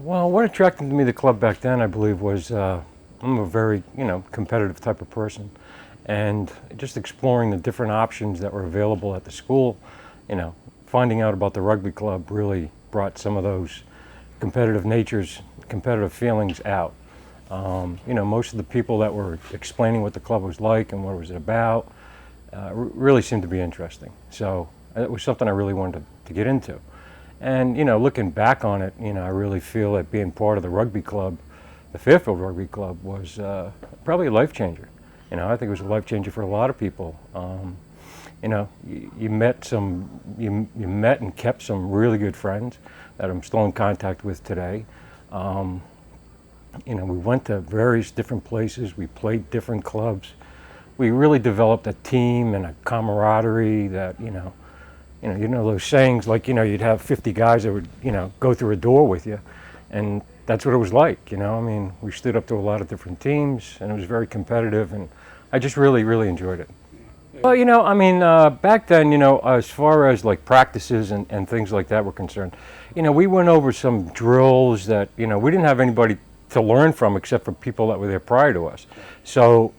Well, what attracted me to the club back then, I believe, was I'm a very, competitive type of person. And just exploring the different options that were available at the school, finding out about the rugby club really brought some of those competitive feelings out. Most of the people that were explaining what the club was like and what it was about really seemed to be interesting. So it was something I really wanted to get into. And, looking back on it, I really feel that being part of the rugby club, the Fairfield Rugby Club, was probably a life changer. I think it was a life changer for a lot of people. You met and kept some really good friends that I'm still in contact with today. We went to various different places. We played different clubs. We really developed a team and a camaraderie that, those sayings like, you'd have 50 guys that would, go through a door with you. And that's what it was like, we stood up to a lot of different teams and it was very competitive and I just really, really enjoyed it. Well, back then, as far as like practices and things like that were concerned, we went over some drills that, we didn't have anybody to learn from except for people that were there prior to us. So,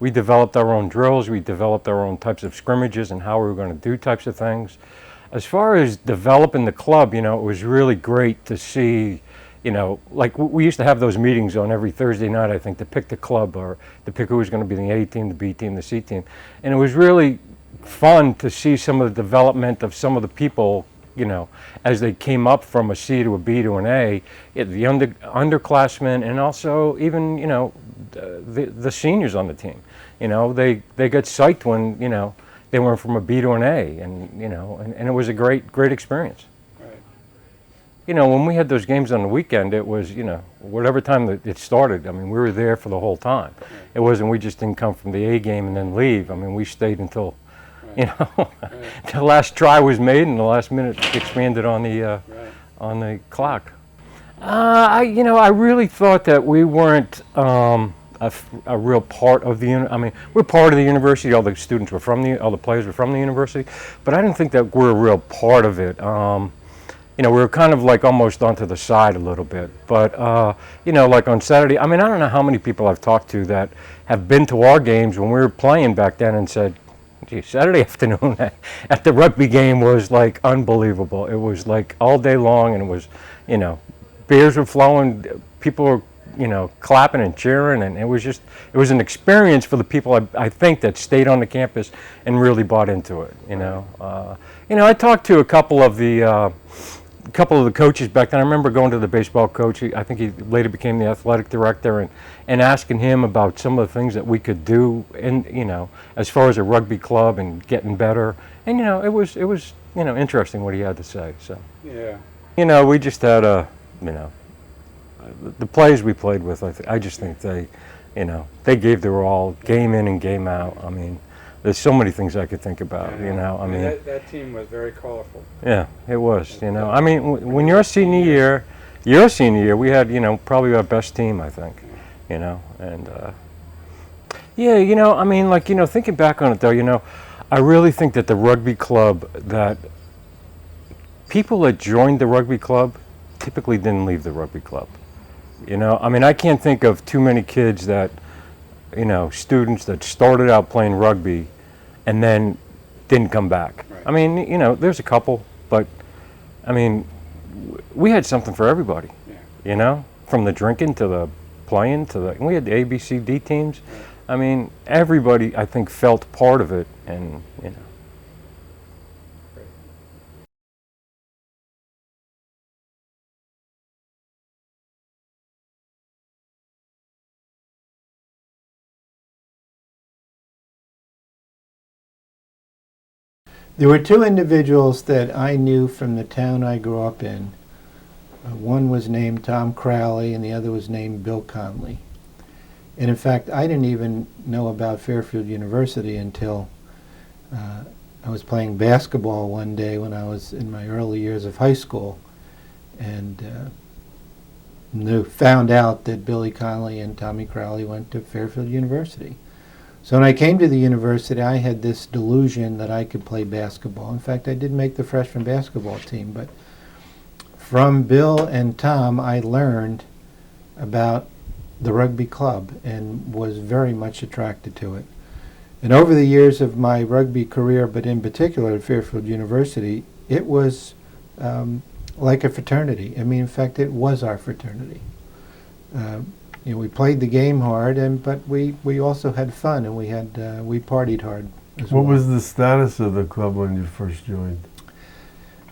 we developed our own drills, we developed our own types of scrimmages and how we were going to do types of things. As far as developing the club, it was really great to see, like we used to have those meetings on every Thursday night, I think, to pick the club or to pick who was going to be the A team, the B team, the C team. And it was really fun to see some of the development of some of the people, as they came up from a C to a B to an A, the underclassmen and also even, the seniors on the team. They got psyched when, they went from a B to an A, and it was a great experience. Right. When we had those games on the weekend, it was, whatever time that it started, we were there for the whole time. Right. It wasn't we just didn't come from the A game and then leave. We stayed until, Right. the last try was made and the last minute expanded on the Right. on the clock. I really thought that we weren't a real part of the we're part of the university. All the students were all the players were from the university, but I didn't think that we're a real part of it. We were kind of like almost onto the side a little bit. But like on Saturday, I don't know how many people I've talked to that have been to our games when we were playing back then and said, gee, Saturday afternoon at the rugby game was like unbelievable. It was like all day long, and it was, beers were flowing, people were, clapping and cheering, and it was an experience for the people I think that stayed on the campus and really bought into it. I talked to a couple of the coaches back then. I remember going to the baseball coach. I think he later became the athletic director, and asking him about some of the things that we could do, as far as a rugby club and getting better. And it was interesting what he had to say. So yeah, we just had the players we played with. I just think they gave their all, game in and game out. There's so many things I could think about. That team was very colorful. Yeah, it was. When your senior year, we had probably our best team, I think. Thinking back on it though, I really think that the rugby club, that people that joined the rugby club typically didn't leave the rugby club. I can't think of too many kids that, students that started out playing rugby and then didn't come back. Right. There's a couple, but we had something for everybody. Yeah. From the drinking to the playing to we had the A, B, C, D teams. Right. Everybody, I think, felt part of it, and Great. There were two individuals that I knew from the town I grew up in. One was named Tom Crowley and the other was named Bill Connolly. And in fact, I didn't even know about Fairfield University until I was playing basketball one day when I was in my early years of high school, and found out that Billy Connolly and Tommy Crowley went to Fairfield University. So when I came to the university, I had this delusion that I could play basketball. In fact, I did make the freshman basketball team, but from Bill and Tom, I learned about the rugby club and was very much attracted to it. And over the years of my rugby career, but in particular at Fairfield University, it was like a fraternity. I mean, in fact, it was our fraternity. We played the game hard, but we also had fun, and we partied hard as well. What was the status of the club when you first joined?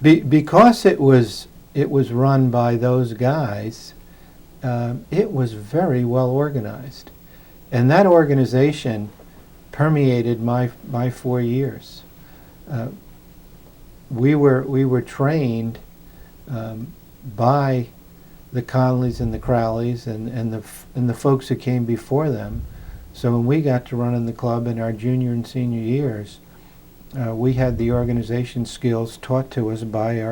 Because it was run by those guys, it was very well organized, and that organization permeated my 4 years. We were trained by the Connollys and the Crowleys and the folks who came before them. So when we got to run in the club in our junior and senior years, we had the organization skills taught to us by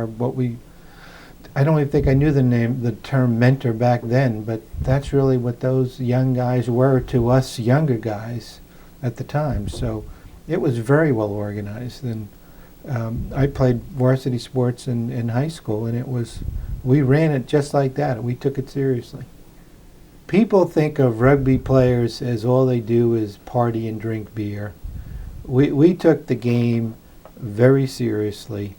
I don't even think I knew the term mentor back then, but that's really what those young guys were to us younger guys at the time. So it was very well organized. And I played varsity sports in high school, and we ran it just like that, and we took it seriously. People think of rugby players as all they do is party and drink beer. We took the game very seriously,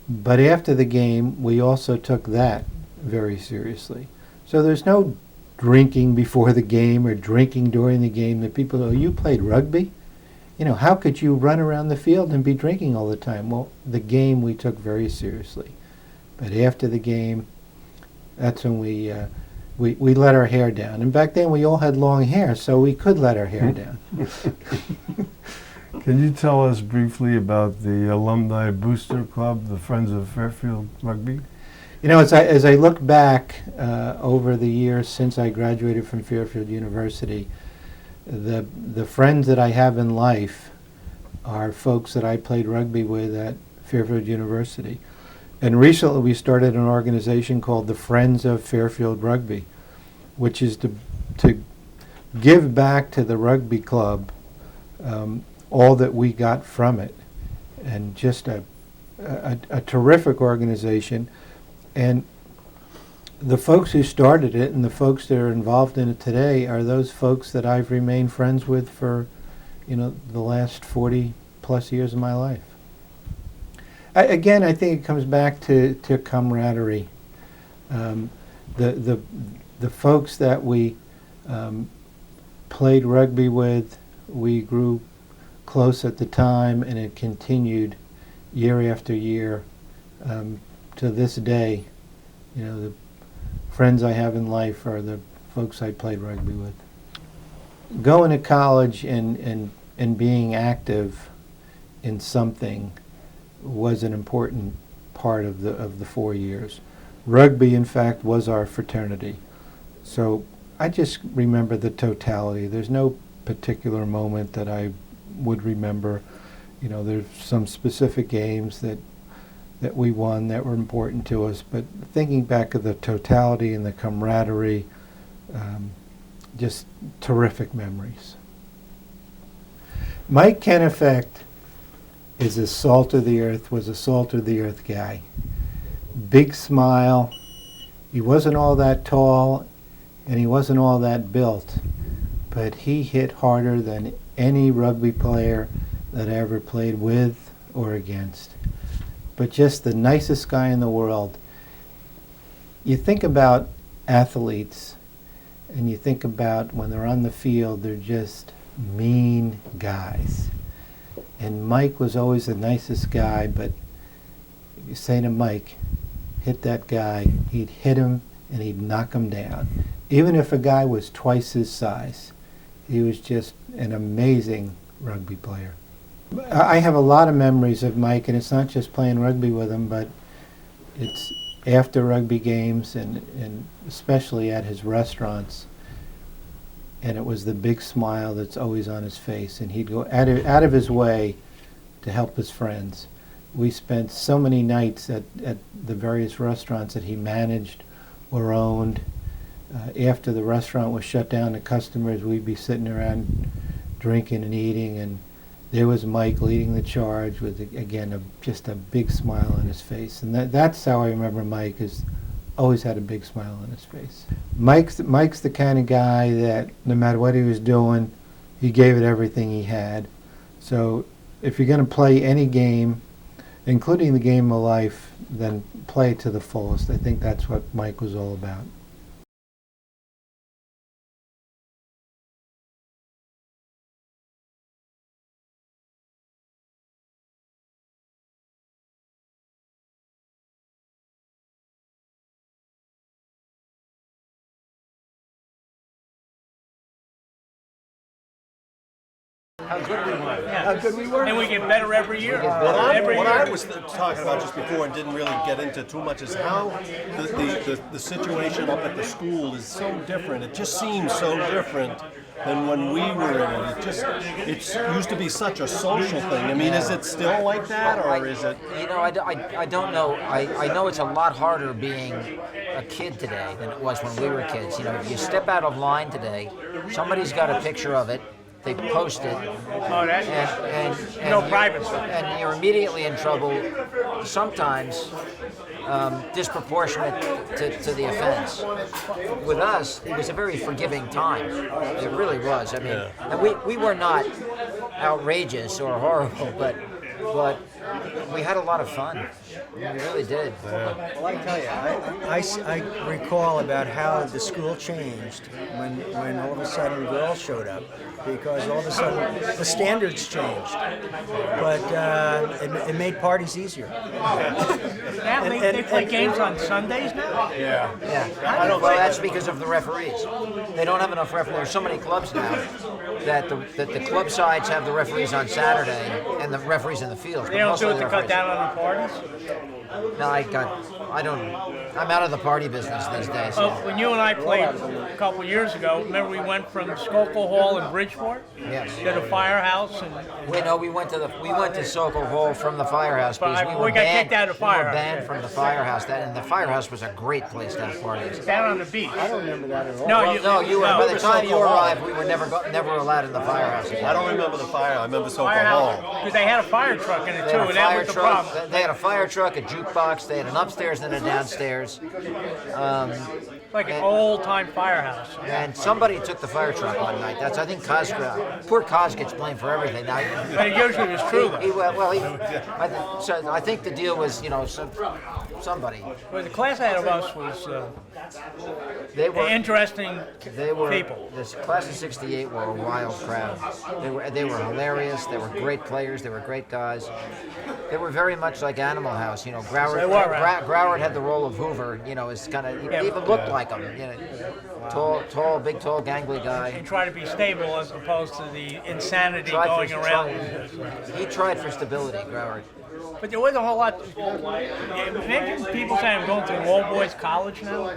but after the game, we also took that very seriously. So there's no drinking before the game or drinking during the game that people, oh, you played rugby? How could you run around the field and be drinking all the time? Well, the game we took very seriously. But after the game, that's when we let our hair down. And back then we all had long hair, so we could let our hair down. Can you tell us briefly about the Alumni Booster Club, the Friends of Fairfield Rugby? As I look back over the years since I graduated from Fairfield University, the friends that I have in life are folks that I played rugby with at Fairfield University. And recently we started an organization called the Friends of Fairfield Rugby, which is to give back to the rugby club all that we got from it. And just a terrific organization. And the folks who started it and the folks that are involved in it today are those folks that I've remained friends with for, the last 40 plus years of my life. Again, I think it comes back to camaraderie. The folks that we played rugby with, we grew close at the time, and it continued year after year to this day. The friends I have in life are the folks I played rugby with. Going to college and being active in something was an important part of the 4 years. Rugby, in fact, was our fraternity. So I just remember the totality. There's no particular moment that I would remember. There's some specific games that we won that were important to us, but thinking back of the totality and the camaraderie, just terrific memories. Mike Keneffect was a salt of the earth guy. Big smile. He wasn't all that tall, and he wasn't all that built, but he hit harder than any rugby player that I ever played with or against. But just the nicest guy in the world. You think about athletes, and you think about when they're on the field, they're just mean guys. And Mike was always the nicest guy, but you say to Mike, hit that guy, he'd hit him and he'd knock him down. Even if a guy was twice his size, he was just an amazing rugby player. I have a lot of memories of Mike, and it's not just playing rugby with him, but it's after rugby games and especially at his restaurants. And it was the big smile that's always on his face, and he'd go out of his way to help his friends. We spent so many nights at the various restaurants that he managed or owned. After the restaurant was shut down to customers, we'd be sitting around drinking and eating, and there was Mike leading the charge with, again, just a big smile on his face. And that's how I remember Mike, is always had a big smile on his face. Mike's the kind of guy that no matter what he was doing, he gave it everything he had. So if you're going to play any game, including the game of life, then play it to the fullest. I think that's what Mike was all about. How good we were. And we get better every year. What Every year. I was talking about just before and didn't really get into too much is how the situation up at the school is so different. It just seems so different than when we were in it. It used to be such a social thing. I mean, is it still like that, or is it? You know, I don't know. I know it's a lot harder being a kid today than it was when we were kids. You know, if you step out of line today, somebody's got a picture of it. They post it, and no privacy. And you're immediately in trouble, sometimes disproportionate to the offense. With us, it was a very forgiving time. It really was. I mean, and we were not outrageous or horrible, but we had a lot of fun. We really did. Well, I tell you, I recall about how the school changed when all of a sudden girls showed up, because all of a sudden the standards changed, but it made parties easier. Now they play games on Sundays now? Yeah. Well, that's because of the referees. They don't have enough referees. There's so many clubs now that the club sides have the referees on Saturday and the referees in the fields. They don't do it to cut down on the parties? No, I'm out of the party business these days. When you and I played a couple years ago, remember we went from Sokol Hall in Bridgeport Yes. to the Firehouse, and We went to Sokol Hall from the Firehouse because we got kicked out of we were Firehouse. banned from the Firehouse. And the Firehouse was a great place to have parties. down on the beach. I don't remember that at all. No, you were. By the time you Sokol Hall. arrived, we were never allowed in the Firehouse again. I don't remember the fire. I remember Sokol Firehouse, Hall. because they had a fire truck in it They too, had a and that fire was the truck. problem. They had a fire truck, a jukebox. They had an upstairs and a downstairs. Like an old-time firehouse. And somebody took the fire truck one night. I think Cos. Poor Cos gets blamed for everything. Now, But it usually was true, though. I think the deal was, somebody. Well, the class ahead of us was They were interesting They were people. This class of '68 were a wild crowd. They were hilarious. They were great players. They were great guys. They were very much like Animal House. Groward. They were, right? Groward had the role of Hoover. It's kind of he even looked like him. Tall, big, tall, gangly guy. And try to be stable as opposed to the insanity Tried going for- around. He tried for stability, Groward. But there wasn't a whole lot. Imagine people saying I'm going to an all-boys college now.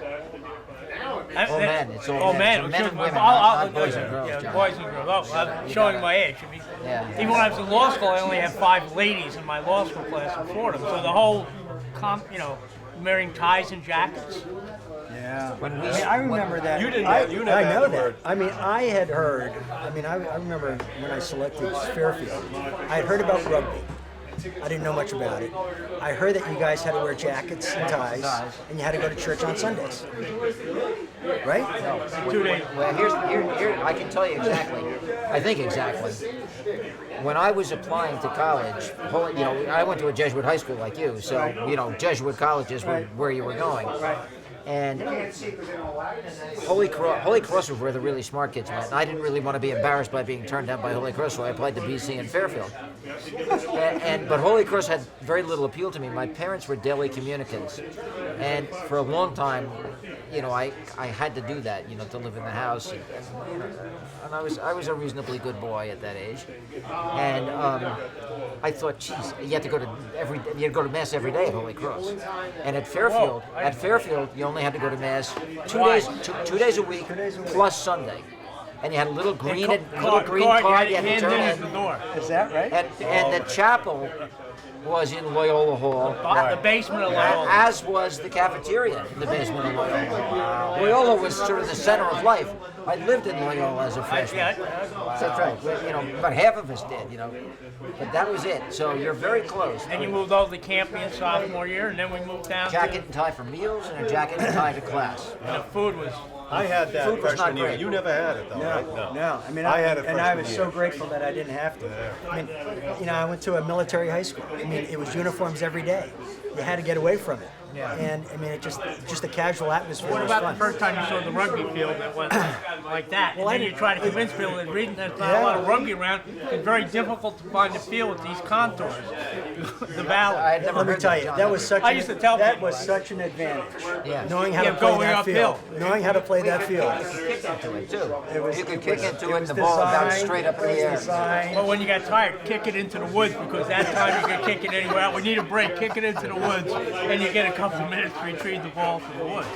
All men. It's all Oh, men. man. It's men and women, All- not boys and girls. Yeah, John. boys and girls. Oh, I'm showing my age. I mean, Yeah. even when I was in law school, I only had 5 ladies in my law school class in Florida. So the whole, wearing ties and jackets. Yeah. When we- I remember that. You didn't. I You never know had the that. word. I mean, I had heard. I remember when I selected Fairfield, I had heard about rugby. I didn't know much about it. I heard that you guys had to wear jackets and ties, and you had to go to church on Sundays. Right? 2 days. Well, here I can tell you exactly. I think exactly. When I was applying to college, I went to a Jesuit high school like you, so Jesuit colleges were where you were going. Right. And Holy Cross was where the really smart kids went. And I didn't really want to be embarrassed by being turned down by Holy Cross, so I applied to BC and Fairfield. But Holy Cross had very little appeal to me. My parents were daily communicants, and for a long time, I had to do that, to live in the house, and I was a reasonably good boy at that age, and I thought, geez, you had to go to mass every day at Holy Cross, and at Fairfield, you only had to go to mass 2 days a week plus Sunday. And you had a little green card you had to turn in. The door. Is that right? And the chapel was in Loyola Hall. The basement of Loyola. As was the cafeteria in the basement of Loyola. Loyola was sort of the center of life. I lived in Loyola as a freshman. That's right. Well, you know, about half of us did, you know. But that was it. So you're very close. And you moved over to Campion sophomore year, and then we moved down Jacket and tie for meals and a jacket and tie to class. and the food was. I had that Food was not freshman year. great. You never had it though, right? No. I mean, I had it and I freshman was year. so grateful that I didn't have to. I mean, you know, I went to a military high school. I mean, it was uniforms every day. You had to get away from it. Yeah. And I mean, it just a casual atmosphere. What was about fun. the first time you saw the rugby field that was like that? Well, And I then you didn't- try to convince people that reading there's not a lot of rugby around. It's very difficult to find a field with these contours. The valley. I had never Let me heard tell that, you, John. that was such. I used to tell that people. was such an advantage. Yeah. Knowing how Yeah, to play going that uphill. field. Knowing how to play that field. You could kick into it too. It was- you could it kick was- into it it and was the ball bounced designed- straight up in it the was air. designed- But when you got tired, kick it into the woods because that time you can kick it anywhere. We need a break. Kick it into the woods, and you get a couple minutes to retrieve the ball from the woods.